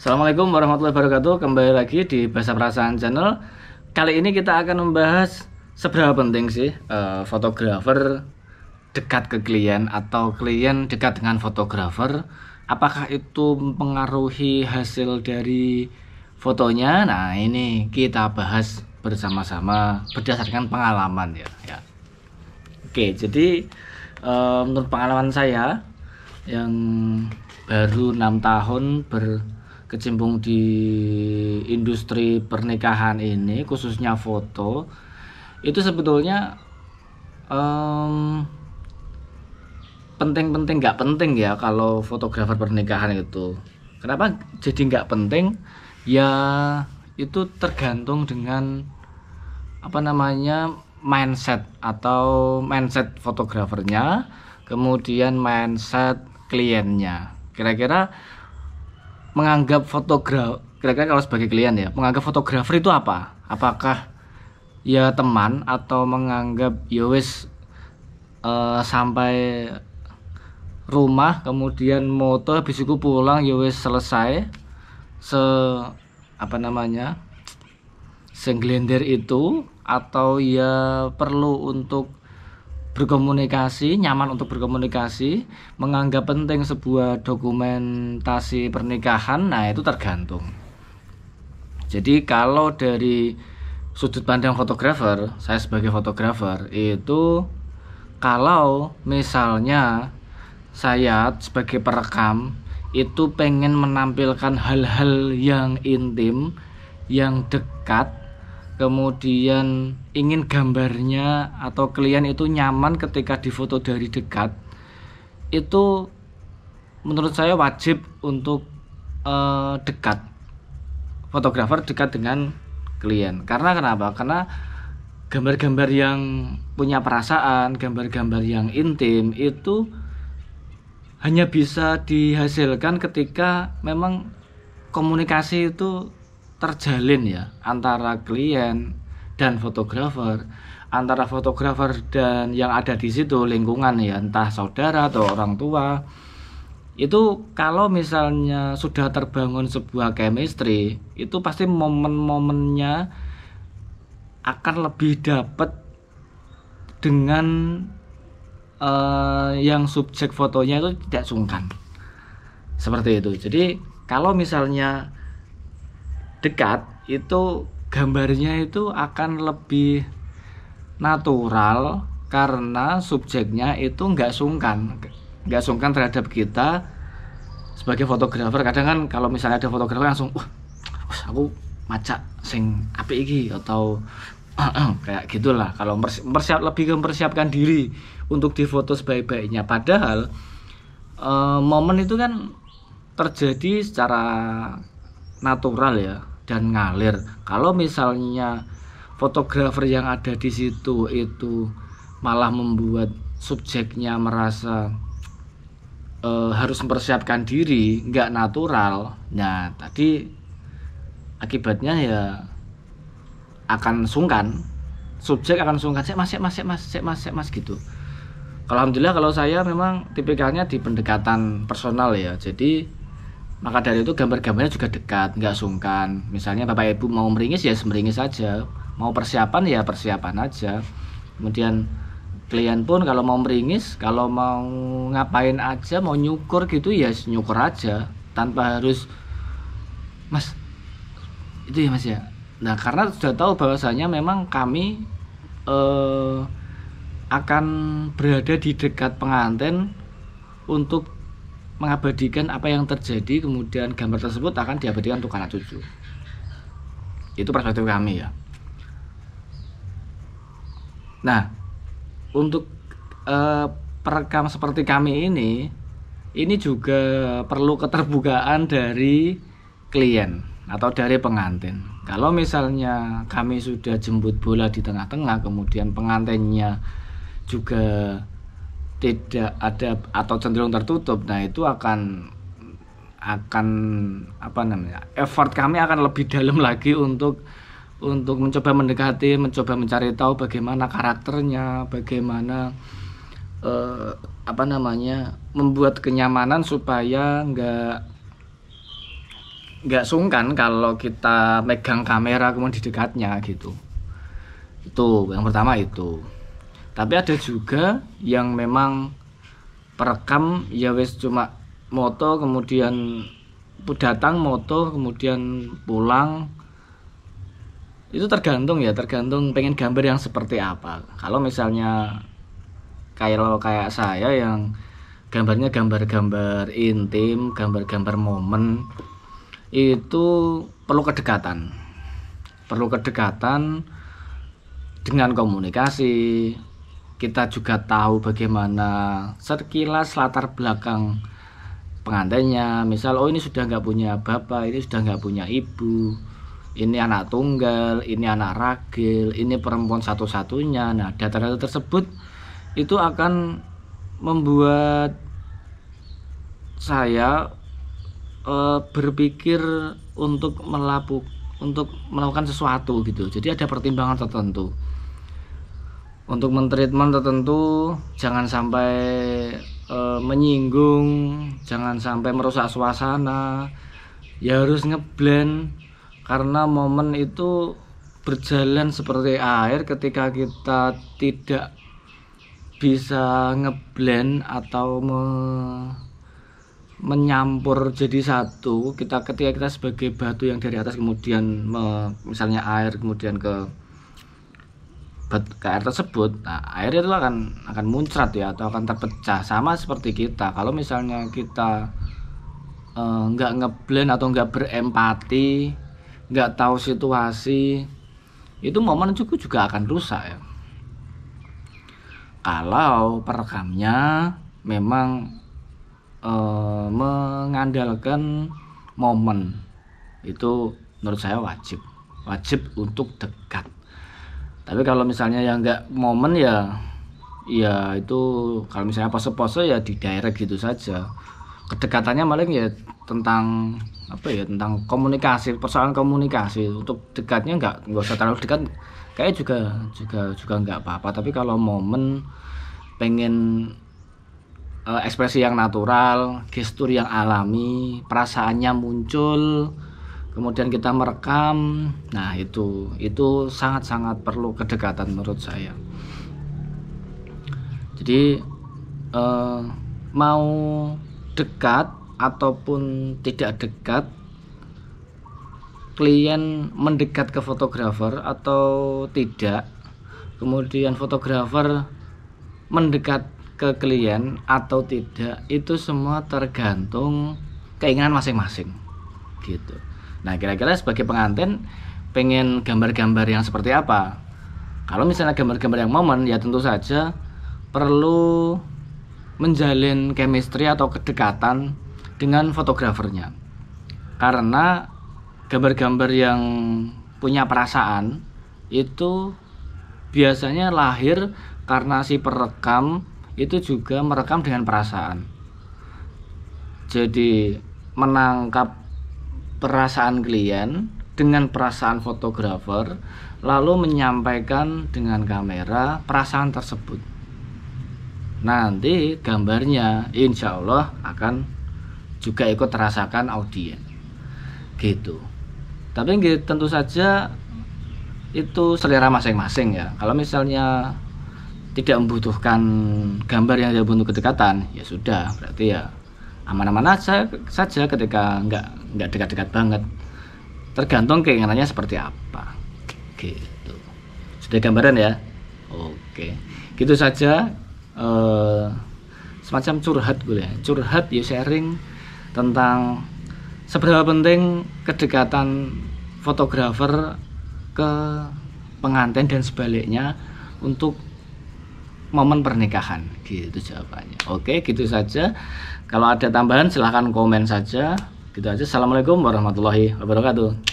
Assalamualaikum warahmatullahi wabarakatuh. Kembali lagi di Bahasa Perasaan Channel. Kali ini kita akan membahas seberapa penting sih fotografer dekat ke klien atau klien dekat dengan fotografer. Apakah itu mempengaruhi hasil dari fotonya? Nah, ini kita bahas bersama-sama berdasarkan pengalaman ya. Oke, jadi menurut pengalaman saya yang baru 6 tahun berkecimpung di industri pernikahan ini, khususnya foto, itu sebetulnya penting-penting nggak penting ya kalau fotografer pernikahan itu. Kenapa jadi nggak penting? Ya itu tergantung dengan mindset atau mindset fotografernya, kemudian mindset kliennya. Kira-kira kalau sebagai klien ya, menganggap fotografer itu apa? Apakah ya teman atau menganggap ya wis sampai rumah kemudian moto habis itu pulang ya wis selesai segelender itu, atau ya perlu untuk berkomunikasi, nyaman untuk berkomunikasi, menganggap penting sebuah dokumentasi pernikahan. Nah, itu tergantung. Jadi kalau dari sudut pandang fotografer, saya sebagai fotografer itu, kalau misalnya saya sebagai perekam itu pengen menampilkan hal-hal yang intim, yang dekat, kemudian ingin gambarnya atau klien itu nyaman ketika difoto dari dekat, itu menurut saya wajib untuk fotografer dekat dengan klien. Karena kenapa? Karena gambar-gambar yang punya perasaan, gambar-gambar yang intim itu hanya bisa dihasilkan ketika memang komunikasi itu terjalin ya, antara klien dan fotografer, antara fotografer dan yang ada di situ, lingkungan ya, entah saudara atau orang tua. Itu kalau misalnya sudah terbangun sebuah chemistry, itu pasti momen-momennya akan lebih dapat dengan yang subjek fotonya itu tidak sungkan, seperti itu. Jadi kalau misalnya dekat, itu gambarnya itu akan lebih natural karena subjeknya itu nggak sungkan terhadap kita sebagai fotografer. Kadang kan kalau misalnya ada fotografer langsung aku macak sing apik iki, atau kayak gitulah, kalau lebih mempersiapkan diri untuk difoto sebaik-baiknya. Padahal momen itu kan terjadi secara natural ya dan ngalir. Kalau misalnya fotografer yang ada di situ itu malah membuat subjeknya merasa harus mempersiapkan diri, nggak natural, nah tadi akibatnya ya akan sungkan, subjek akan sungkan, mas gitu. Alhamdulillah kalau saya memang tipikalnya di pendekatan personal ya, jadi maka dari itu gambar-gambarnya juga dekat, nggak sungkan. Misalnya bapak ibu mau meringis ya semeringis saja, mau persiapan ya persiapan aja. Kemudian klien pun kalau mau meringis, kalau mau ngapain aja, mau nyukur gitu ya nyukur aja, tanpa harus mas itu ya mas ya. Nah, karena sudah tahu bahwasanya memang kami akan berada di dekat pengantin untuk mengabadikan apa yang terjadi, kemudian gambar tersebut akan diabadikan untuk anak cucu. Itu perspektif kami ya. Nah, untuk perekam seperti kami ini juga perlu keterbukaan dari klien atau dari pengantin. Kalau misalnya kami sudah jemput bola di tengah-tengah, kemudian pengantinnya juga tidak ada atau cenderung tertutup, nah itu akan effort kami akan lebih dalam lagi untuk mencoba mendekati, mencoba mencari tahu bagaimana karakternya, bagaimana membuat kenyamanan supaya nggak nggak sungkan kalau kita megang kamera kemudian di dekatnya gitu. Itu yang pertama itu. Tapi ada juga yang memang perekam ya wis cuma moto kemudian datang moto kemudian pulang. Itu tergantung pengen gambar yang seperti apa. Kalau misalnya kayak saya yang gambarnya gambar-gambar intim, gambar-gambar momen, itu perlu kedekatan dengan komunikasi. Kita juga tahu bagaimana sekilas latar belakang pengantinnya. Misal ini sudah nggak punya bapak, ini sudah nggak punya ibu, ini anak tunggal, ini anak ragil, ini perempuan satu-satunya. Nah, data-data tersebut itu akan membuat saya berpikir untuk melakukan sesuatu gitu. Jadi ada pertimbangan tertentu untuk mentreatment tertentu, jangan sampai menyinggung, jangan sampai merusak suasana. Ya harus ngeblend, karena momen itu berjalan seperti air. Ketika kita tidak bisa ngeblend atau menyampur jadi satu, ketika kita sebagai batu yang dari atas kemudian misalnya air kemudian ke air tersebut, nah air itu akan muncrat ya, atau akan terpecah. Sama seperti kita, kalau misalnya kita nggak ngeblend atau nggak berempati, nggak tahu situasi, itu momen juga akan rusak ya. Kalau perekamnya memang mengandalkan momen, itu menurut saya wajib untuk dekat. Tapi kalau misalnya yang nggak momen ya itu kalau misalnya pose-pose ya di direct gitu saja. Kedekatannya paling ya tentang tentang komunikasi, persoalan komunikasi. Untuk dekatnya nggak usah terlalu dekat, kayak juga nggak apa-apa. Tapi kalau momen pengen ekspresi yang natural, gestur yang alami, perasaannya muncul, kemudian kita merekam, nah itu sangat-sangat perlu kedekatan menurut saya. Jadi mau dekat ataupun tidak dekat, klien mendekat ke fotografer atau tidak, kemudian fotografer mendekat ke klien atau tidak, itu semua tergantung keinginan masing-masing gitu. Nah, kira-kira sebagai pengantin pengen gambar-gambar yang seperti apa? Kalau misalnya gambar-gambar yang momen, ya tentu saja perlu menjalin chemistry atau kedekatan dengan fotografernya. Karena gambar-gambar yang punya perasaan itu biasanya lahir karena si perekam itu juga merekam dengan perasaan. Jadi menangkap perasaan klien dengan perasaan fotografer, lalu menyampaikan dengan kamera perasaan tersebut. Nanti gambarnya insya Allah akan juga ikut terasakan audien gitu. Tapi tentu saja itu selera masing-masing ya. Kalau misalnya tidak membutuhkan gambar yang untuk kedekatan, ya sudah, berarti ya aman-aman saja ketika nggak dekat-dekat banget. Tergantung keinginannya seperti apa gitu. Sudah gambaran ya? Oke, gitu saja. Semacam curhat ya, sharing tentang seberapa penting kedekatan fotografer ke pengantin dan sebaliknya untuk momen pernikahan, gitu jawabannya. Oke, gitu saja. Kalau ada tambahan silahkan komen saja. Gitu aja. Assalamualaikum warahmatullahi wabarakatuh.